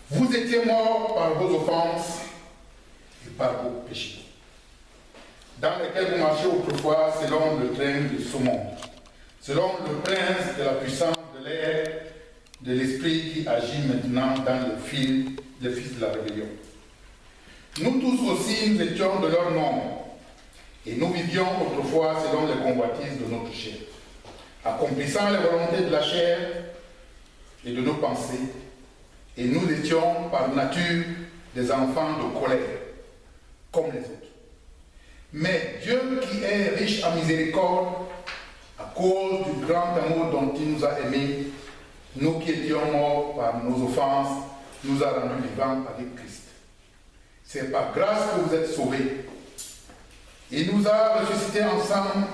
Vous étiez morts par vos offenses et par vos péchés, dans lesquels vous marchiez autrefois selon le train de ce monde, selon le prince de la puissance de l'air, de l'esprit qui agit maintenant dans le fils de la rébellion. Nous tous aussi, nous étions de leur nombre, et nous vivions autrefois selon les convoitises de notre chair, accomplissant les volontés de la chair et de nos pensées, et nous étions par nature des enfants de colère, comme les autres. Mais Dieu qui est riche en miséricorde, à cause du grand amour dont il nous a aimés, nous qui étions morts par nos offenses, nous a rendus vivants avec Christ. C'est par grâce que vous êtes sauvés. Il nous a ressuscités ensemble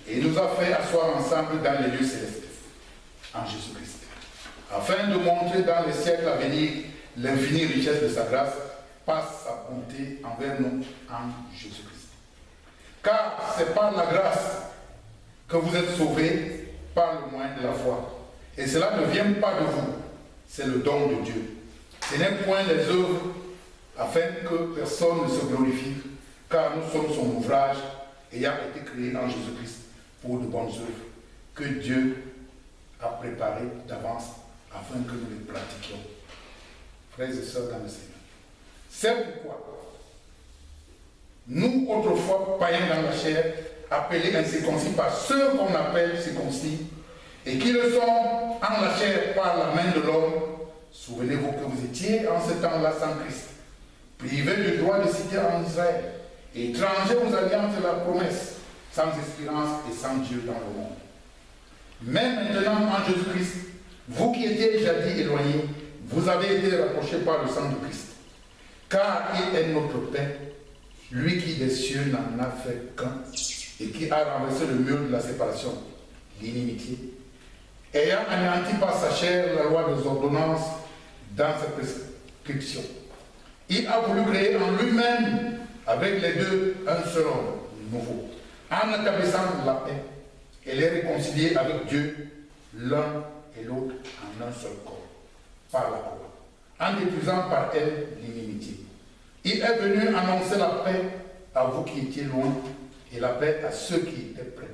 et nous a fait asseoir ensemble dans les lieux célestes, en Jésus-Christ, afin de montrer dans les siècles à venir l'infinie richesse de sa grâce par sa bonté envers nous en Jésus-Christ. Car c'est par la grâce que vous êtes sauvés par le moyen de la foi. Et cela ne vient pas de vous, c'est le don de Dieu. Ce n'est point les œuvres afin que personne ne se glorifie, car nous sommes son ouvrage ayant été créé en Jésus-Christ pour de bonnes œuvres que Dieu a préparées d'avance afin que nous les pratiquions. Frères et sœurs dans le Seigneur, c'est pourquoi nous, autrefois païens dans la chair, appelés incirconcis par ceux qu'on appelle circoncis, et qui le sont en la chair par la main de l'homme, souvenez-vous que vous étiez en ce temps-là sans Christ, privés du droit de cité en Israël, et étrangers aux alliances de la promesse, sans espérance et sans Dieu dans le monde. Mais maintenant, en Jésus-Christ, vous qui étiez jadis éloignés, vous avez été rapprochés par le sang de Christ. Car il est notre paix, lui qui des cieux n'en a fait qu'un, et qui a renversé le mur de la séparation, l'inimitié, ayant anéanti par sa chair la loi des ordonnances dans sa prescription. Il a voulu créer en lui-même, avec les deux, un seul homme nouveau, en établissant la paix, et les réconcilier avec Dieu, l'un et l'autre en un seul corps, par la croix, en détruisant par elle l'inimitié. Il est venu annoncer la paix à vous qui étiez loin, et la paix à ceux qui étaient près.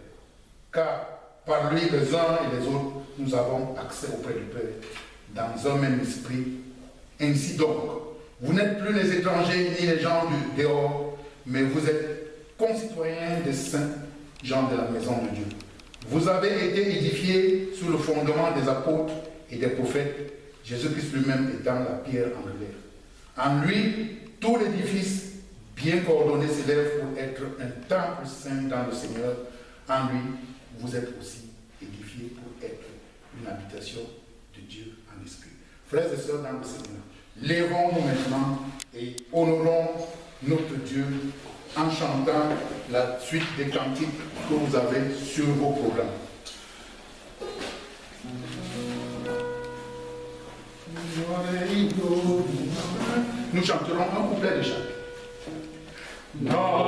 Car par lui, les uns et les autres, nous avons accès auprès du Père, dans un même esprit. Ainsi donc, vous n'êtes plus les étrangers ni les gens du dehors, mais vous êtes concitoyens des saints, gens de la maison de Dieu. Vous avez été édifiés sur le fondement des apôtres et des prophètes, Jésus-Christ lui-même étant la pierre angulaire. En lui, tout l'édifice bien coordonné s'élève pour être un temple saint dans le Seigneur. En lui, vous êtes aussi édifiés pour être une habitation de Dieu en esprit. Frères et sœurs dans le Seigneur, lèvons-nous maintenant et honorons notre Dieu en chantant la suite des cantiques que vous avez sur vos programmes. Nous chanterons un couplet de chaque. Yeah.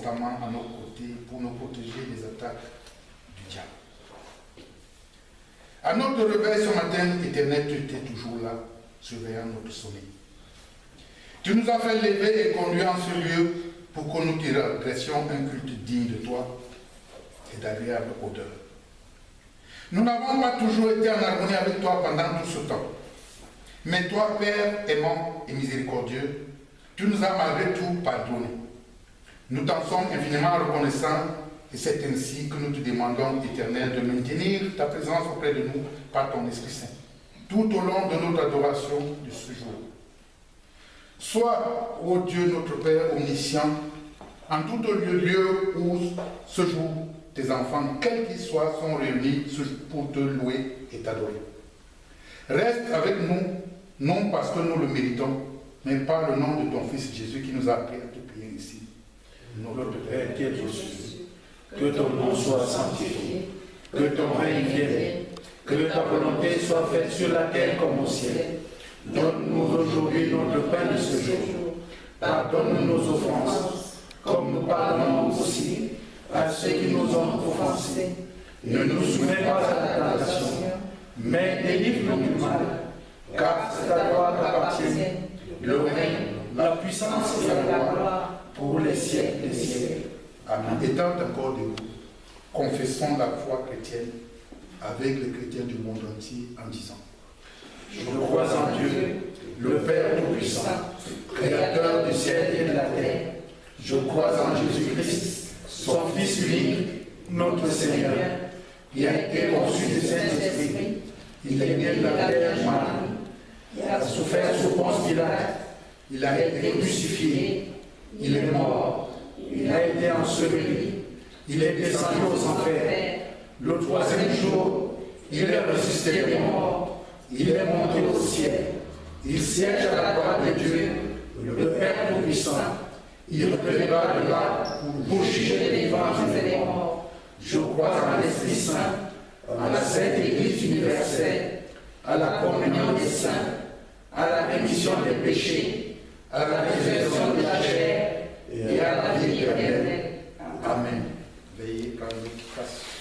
constamment à nos côtés pour nous protéger des attaques du diable. À notre réveil ce matin, Éternel, tu étais toujours là, surveillant notre sommeil. Tu nous as fait lever et conduire en ce lieu pour que nous te adressions un culte digne de toi et d'agréable odeur. Nous n'avons pas toujours été en harmonie avec toi pendant tout ce temps. Mais toi, Père aimant et miséricordieux, tu nous as malgré tout pardonné. Nous t'en sommes infiniment reconnaissants et c'est ainsi que nous te demandons, Éternel, de maintenir ta présence auprès de nous par ton Esprit Saint, tout au long de notre adoration de ce jour. Sois, ô Dieu, notre Père omniscient, en tout lieu où ce jour, tes enfants, quels qu'ils soient, sont réunis pour te louer et t'adorer. Reste avec nous, non parce que nous le méritons, mais par le nom de ton Fils Jésus qui nous a appris à te prier ici. Notre Père qui es aux cieux, que ton nom soit sanctifié, que ton règne vienne, que ta volonté soit faite sur la terre comme au ciel. Donne-nous aujourd'hui notre pain de ce jour. Pardonne-nous nos offenses, comme nous pardonnons aussi à ceux qui nous ont offensés. Ne nous soumets pas à la tentation, mais délivre-nous du mal, car c'est à toi qu'appartiennent le règne, la puissance et la gloire pour les siècles des siècles. Amen. Étant encore debout, confessons la foi chrétienne avec les chrétiens du monde entier en disant: Je crois en Dieu, le Père Tout-Puissant, Créateur du ciel et de la terre. Je crois en Jésus-Christ, son Fils unique, notre Seigneur, qui a été conçu du Saint-Esprit. Il est né de la Vierge Marie. Il a souffert sous Ponce Pilate. Il a été crucifié. Il est mort. Il a été enseveli. Il est descendu aux enfers. Le troisième jour, il est ressuscité des morts. Il est monté au ciel. Il siège à la droite de Dieu, le Père Tout-Puissant. Il reviendra de là pour juger les vivants et les morts. Je crois en l'Esprit Saint, à la Sainte Église universelle, à la communion des saints, à la rémission des péchés, à la résurrection de la chair et à la vie éternelle. Amen. Veillez par votre face.